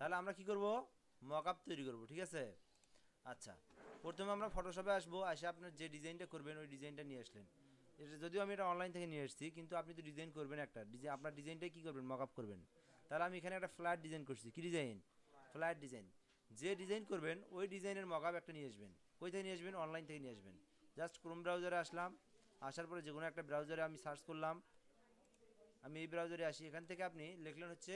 তাহলে আমরা কি করব, মকআপ তৈরি করব। ঠিক আছে, আচ্ছা প্রথমে আমরা ফটোশপে আসবো, এসে আপনার যে ডিজাইনটা করবেন ওই ডিজাইনটা নিয়ে আসলেন। এটা যদিও আমি এটা অনলাইন থেকে নিয়ে এসেছি, কিন্তু আপনি তো ডিজাইন করবেন একটা ডিজাইন, আপনার ডিজাইনটা কী করবেন, মকআপ করবেন। তাহলে আমি এখানে একটা ফ্ল্যাট ডিজাইন করছি। কী ডিজাইন? Flat design. যে ডিজাইন করবেন ওই ডিজাইনের মকআপ একটা নিয়ে আসবেন। কই থেকে নিয়ে আসবেন? অনলাইন থেকে নিয়ে আসবেন। জাস্ট ক্রোম ব্রাউজারে আসলাম, আসার পরে যে কোনো একটা ব্রাউজারে আমি সার্চ করলাম। আমি এই ব্রাউজারে আসি, এখান থেকে আপনি লিখলেন হচ্ছে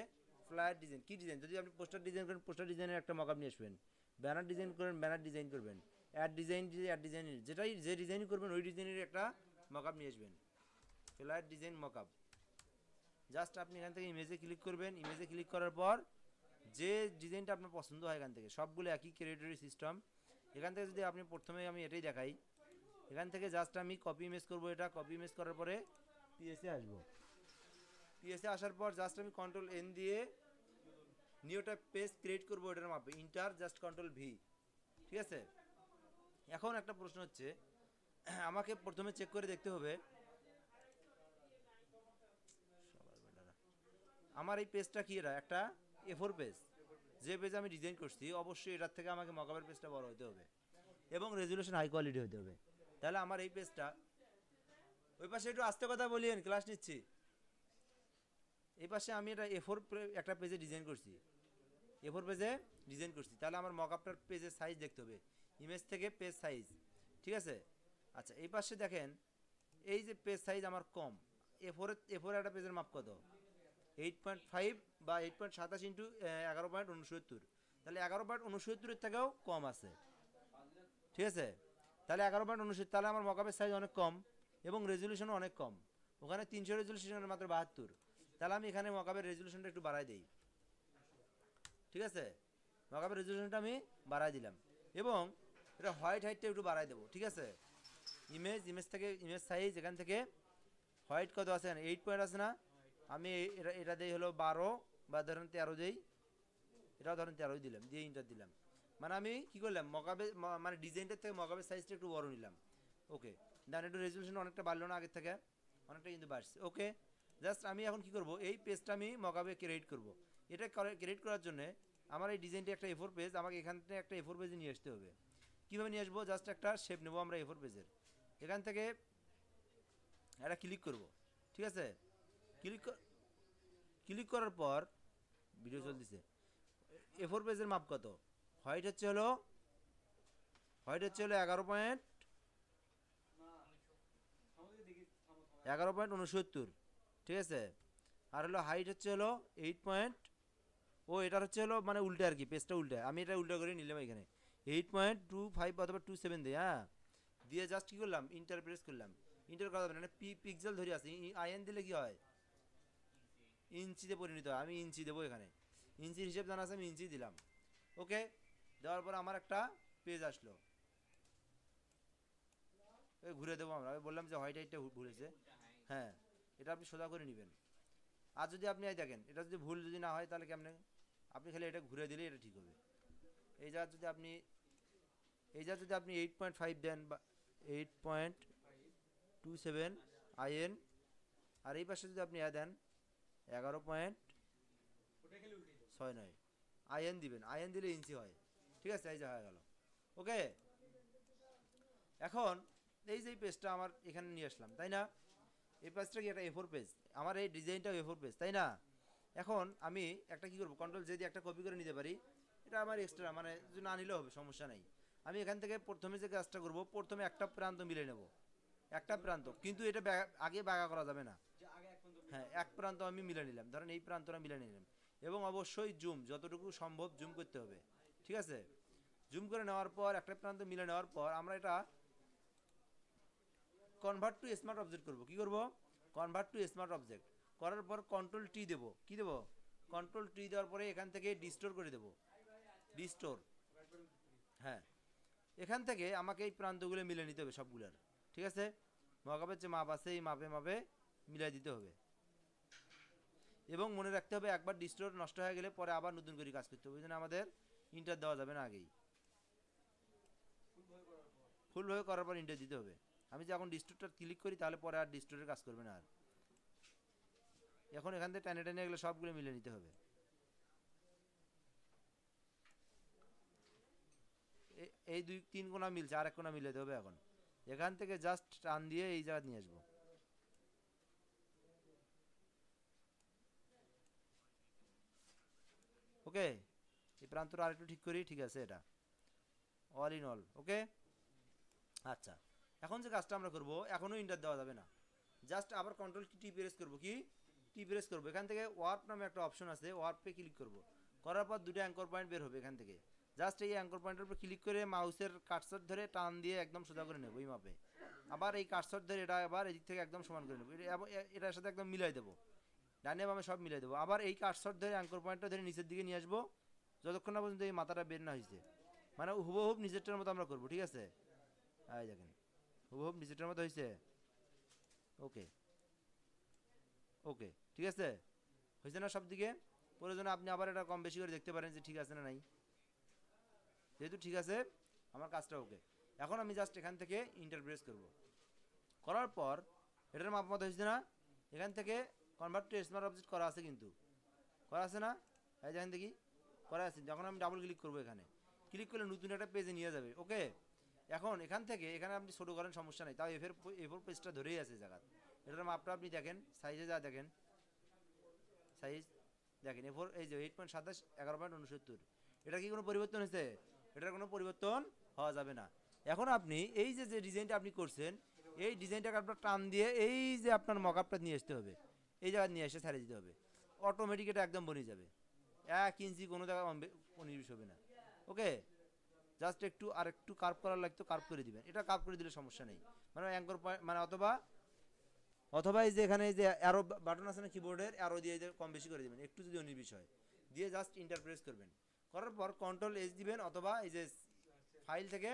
ফ্ল্যাট ডিজাইন। কী ডিজাইন? যদি আপনি পোস্টার ডিজাইন করেন পোস্টার ডিজাইনের একটা মকআপ নিয়ে আসবেন, ব্যানার ডিজাইন করেন ব্যানার ডিজাইন করবেন, অ্যাড ডিজাইন যদি অ্যাড ডিজাইনের যেটাই যে ডিজাইন করবেন ওই ডিজাইনের একটা মকআপ নিয়ে আসবেন। Flat design mockup. জাস্ট আপনি এখান থেকে ইমেজে ক্লিক করবেন। ইমেজে ক্লিক করার পর যে ডিজাইনটা আপনার পছন্দ হয় এখান থেকে সবগুলো একই ক্রিয়েটরি সিস্টেম। এখান থেকে যদি আপনি প্রথমে আমি এটাই দেখাই, এখান থেকে জাস্ট আমি কপি ইমেজ করব। এটা কপি ইমেজ করার পরে পিএসএ আসবো। পিএসএ আসার পর জাস্ট আমি কন্ট্রোল এন দিয়ে নিউটা পেজ ক্রিয়েট করবো এটার মাপে, ইন্টার জাস্ট কন্ট্রোল ভি। ঠিক আছে, এখন একটা প্রশ্ন হচ্ছে, আমাকে প্রথমে চেক করে দেখতে হবে আমার এই পেজটা কি, এটা একটা A4 পেজ। যে পেজ আমি ডিজাইন করছি অবশ্যই এটার থেকে আমাকে মকআপের পেজটা বড় হতে হবে এবং রেজুলেশন হাই কোয়ালিটি হতে হবে। তাহলে আমার এই পেজটা, ওই পাশে একটু আস্তে কথা বলিয়েন, ক্লাস নিচ্ছি। এই পাশে আমি এটা A4 একটা পেজে ডিজাইন করছি, A4 পেজে ডিজাইন করছি। তাহলে আমার মকআপটার পেজের সাইজ দেখতে হবে, ইমেজ থেকে পেজ সাইজ। ঠিক আছে, আচ্ছা এই পাশে দেখেন এই যে পেজ সাইজ আমার কম। A4 একটা পেজের মাপ কত? 8.5 বা 8.27 ইন্টু 11.69। তাহলে 11.69 থেকেও কম আছে। ঠিক আছে, তাহলে 11.69, তাহলে আমার মকআপের সাইজ অনেক কম এবং রেজলিউশনও অনেক কম। ওখানে 300 রেজলিউশনের মাত্র 72। তাহলে আমি এখানে মকআপের রেজলিউশনটা একটু বাড়াই দিই। ঠিক আছে, মকআপের রেজলিউশনটা আমি বাড়াই দিলাম এবং এটা হোয়াইট হাইটটা একটু বাড়াই দেবো। ঠিক আছে, ইমেজ থেকে ইমেজ সাইজ এখান থেকে হোয়াইট কত আছে? 8 পয়েন্ট আছে না? আমি এটা দিই হলো 12 বা ধরেন 13 দিই, এটাও ধরেন 13 দিলাম, দিয়ে ইন্টার দিলাম। মানে আমি কি করলাম, মানে ডিজাইনটার থেকে মকআপের সাইজটা একটু বড় নিলাম। ওকে, দেন একটু রেজলিউশন অনেকটা বাড়লো না আগের থেকে? অনেকটা কিন্তু বাড়ছে। ওকে, জাস্ট আমি এখন কি করব, এই পেজটা আমি মকআপে ক্রিয়েট করব। এটা ক্রিয়েট করার জন্য আমার এই ডিজাইনটা একটা A4 পেজ, আমাকে এখান থেকে একটা A4 পেজে নিয়ে আসতে হবে। কীভাবে নিয়ে আসবো? জাস্ট একটা শেপ নেবো আমরা A4 পেজের, এখান থেকে এটা ক্লিক করব। ঠিক আছে, ক্লিক ক্লিক করার পর ভিডিও চলতেছে। A4 পেজের মাপ কত? হোয়াইট হচ্ছে হলো 11.69। ঠিক আছে, আর হলো হাইট হচ্ছে হলো 8 পয়েন্ট, ও এটার হচ্ছে হলো মানে উল্টে আর কি, পেজটা উল্টে, আমি এটা উল্টা করে নিলাম এখানে 8.25 অথবা 27 দিই। হ্যাঁ, দিয়ে জাস্ট কী করলাম, ইন্টার প্রেস করলাম। ইন্টার করা যাবে না, পিক্সেল ধরে আছে, আইএন দিলে কি হয়, ইঞ্চিতে পরিণত হয়। আমি ইঞ্চি দেবো এখানে, ইঞ্চির হিসেব জানা আছে, আমি ইঞ্চি দিলাম। ওকে, দেওয়ার পর আমার একটা পেজ আসলো। ঘুরে দেবো আমরা, বললাম যে হোয়াইট হাইটটা ঘুরেছে। হ্যাঁ, এটা আপনি সোজা করে নেবেন। আর যদি আপনি দেখেন এটা যদি ভুল যদি না হয় তাহলে কেমনে, আপনি খালি এটা ঘুরে দিলেই এটা ঠিক হবে। এই জায়গা যদি আপনি 8.5 দেন বা 8.27 আইএন, আর এই পাশে যদি আপনি দেন 11.69 আইএন দিবেন, আইএন দিলে ইঞ্চি হয়। ঠিক আছে, এই যে হয়ে গেল। ওকে, এখন এই যে পেজটা আমার এখানে নিয়ে আসলাম, তাই না? এই পেজটা কি একটা A4 পেজ, আমার এই ডিজাইনটাও A4 পেজ, তাই না? এখন আমি একটা কি করব, কন্ট্রোল যদি একটা কপি করে নিতে পারি, এটা আমার এক্সট্রা, মানে যদি না নিলেও হবে, সমস্যা নাই। আমি এখান থেকে প্রথমে যে কাজটা করব, প্রথমে একটা প্রান্ত মিলে নেব, একটা প্রান্ত, কিন্তু এটা আগে বাঁকা করা যাবে না। হ্যাঁ, এক প্রান্ত আমি মিলে নিলাম, ধরেন এই প্রান্তটা মিলে নিলাম, এবং অবশ্যই জুম যতটুকু সম্ভব জুম করতে হবে। ঠিক আছে, জুম করে নেওয়ার পর একটা প্রান্ত মিলে নেওয়ার পর আমরা এটা কনভার্ট টু স্মার্ট অবজেক্ট করব। কি করব? কনভার্ট টু স্মার্ট অবজেক্ট করার পর কন্ট্রোল টি দেব। কি দেব? কন্ট্রোল টি দেওয়ার পরে এখান থেকে ডিস্টোর করে দেব, ডিস্টোর। হ্যাঁ, এখান থেকে আমাকে এই প্রান্তগুলো মিলে নিতে হবে সবগুলোর। ঠিক আছে, মকআপের যে মাপ আছে এই মাপে মাপে মিলাই দিতে হবে, এবং মনে রাখতে হবে একবার ডিস্টোর নষ্ট হয়ে গেলে পরে আবার নতুন করে কাজ করতে হবে, ওই জন্য আমাদের ইন্টার দেওয়া যাবে না আগেই, ফুলভাবে করার পর ইন্টার দিতে হবে। আমি যে এখন ডিস্টোরটা ক্লিক করি তাহলে পরে আর ডিস্টোরের কাজ করবে না। আর এখন এখান থেকে টেনে টেনে এগুলো সবগুলো মিলে নিতে হবে। এই 2-3 কোণা মিলছে, আর এক কোণা মিলাতে হবে। এখন এখান থেকে জাস্ট টান দিয়ে এই জায়গা নিয়ে আসবো। ওকে, এই প্রান্তটা আরেকটু ঠিক করি। ঠিক আছে, এটা অল ইন অল ওকে। আচ্ছা, এখন যে কাজটা আমরা করব, এখনও ইন্টার দেওয়া যাবে না, জাস্ট আবার কন্ট্রোল টি প্রেস করবো। কি টি প্রেস করবো? এখান থেকে ওয়ার্প নামে একটা অপশন আছে, ওয়ার্পে ক্লিক করব। করার পর দুটো অ্যাঙ্কর পয়েন্ট বের হবে এখান থেকে। জাস্ট এই অ্যাঙ্কর পয়েন্টের উপর ক্লিক করে মাউসের কাটসার ধরে টান দিয়ে একদম সোজা করে নেবো এই মাপে। আবার এই কাটসার ধরে এটা আবার এদিক থেকে একদম সমান করে নেবো, এটার সাথে একদম মিলাই দেবো, ডানে বামে সব মিলাই দেবো। আবার এই কাটসার ধরে অ্যাঙ্কর পয়েন্টটা ধরে নিচের দিকে নিয়ে আসবো, যতক্ষণ না পর্যন্ত এই মাথাটা বের না হয়েছে। মানে হুবহুব নিচেরটার মতো আমরা করবো। ঠিক আছে, এই দেখেন হুবহুব নিচেরটার মতো হয়েছে। ওকে ওকে, ঠিক আছে, হয়েছে না সব দিকে? প্রয়োজনে আপনি আবার এটা কম বেশি করে দেখতে পারেন যে ঠিক আছে না নাই। যেহেতু ঠিক আছে, আমার কাজটা ওকে। এখন আমি জাস্ট এখান থেকে ইন্টার প্রেস করব। করার পর এটার মাপ মতো হয়েছে না? এখান থেকে কনভার্ট টু স্মার্ট অবজেক্ট করা আছে, কিন্তু করা আছে না? এই দেখেন দেখি, করা আছে। যখন আমি ডাবল ক্লিক করবো, এখানে ক্লিক করলে নতুন একটা পেজে নিয়ে যাবে। ওকে, এখন এখান থেকে এখানে আপনি ছোটো করেন, সমস্যা নেই, তাও এফোর পেজটা ধরেই আছে জায়গা। এটার মাপটা আপনি দেখেন, সাইজে যা দেখেন, সাইজ দেখেন এফোর, এই যে 8.27 11.69। এটা কি কোনো পরিবর্তন হয়েছে? এটার কোনো পরিবর্তন হওয়া যাবে না। এখন আপনি এই যে যে ডিজাইনটা আপনি করছেন, এই ডিজাইনটাকে আপনার টান দিয়ে এই যে আপনার মকআপটা নিয়ে আসতে হবে, এই জায়গায় নিয়ে এসে ছাড়িয়ে দিতে হবে। অটোমেটিক এটা একদম বনে যাবে, 1 ইঞ্চি কোনো জায়গায় উনিশ হবে না। ওকে, জাস্ট একটু আর একটু কার্ভ করার লাগতো, কার্ভ করে দিবেন। এটা কার্ভ করে দিলে সমস্যা নেই, মানে অ্যাঙ্কর পয়েন্ট মানে অথবা অথবা এই যে এখানে এই যে অ্যারো বাটন আছে না কিবোর্ডের, অ্যারো দিয়ে কম বেশি করে দিবেন একটু, যদি অনির বিষয় দিয়ে জাস্ট ইন্টার প্রেস করবেন। করার পর কন্ট্রোল এস দিবেন, অথবা এই যে ফাইল থেকে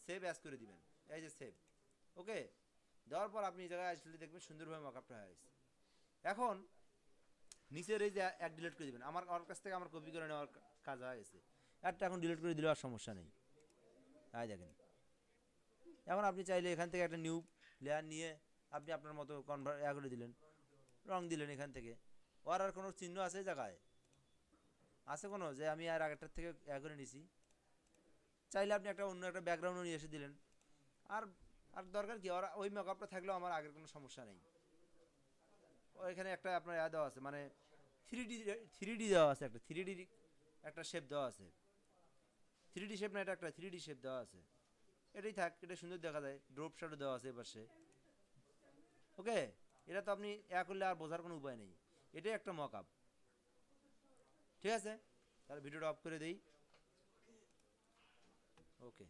সেভ অ্যাজ করে দিবেন, এই যে সেভ। ওকে, দেওয়ার পর আপনি এই জায়গায় আসলে দেখবেন সুন্দরভাবে মকআপটা হয়ে গেছে। এখন নিচের এই যে অ্যাড ডিলিট করে দিবেন। আমার কাছ থেকে আমার কপি করে নেওয়ার কাজ হয়ে গেছে, অ্যাডটা এখন ডিলিট করে দিলেও আর সমস্যা নেই। তাই দেখেন, এখন আপনি চাইলে এখান থেকে একটা নিউ লেয়ার নিয়ে আপনি আপনার মতো কনভার্ট করে দিলেন, রং দিলেন এখান থেকে। ওর আর কোনো চিহ্ন আছে জায়গায়? আছে কোনো যে আমি আর আগেরটার থেকে করে নিছি? চাইলে আপনি একটা অন্য একটা ব্যাকগ্রাউন্ডও নিয়ে এসে দিলেন। আর আর দরকার কি, ওরা ওই মেকআপটা থাকলেও আমার আগের কোনো সমস্যা নেই। এখানে একটা আপনার দেওয়া আছে, মানে থ্রি ডি দেওয়া আছে, একটা থ্রি ডি একটা শেপ দেওয়া আছে। থ্রি ডি শেপ না, এটা একটা থ্রি ডি শেপ দেওয়া আছে। এটাই থাক, এটা সুন্দর দেখা যায়। ড্রপ শ্যাডো দেওয়া আছে এপাশে। ওকে, এটা তো আপনি করলে আর বোঝার কোনো উপায় নেই, এটাই একটা মকআপ। ঠিক আছে, তাহলে ভিডিওটা অফ করে দেই। ওকে।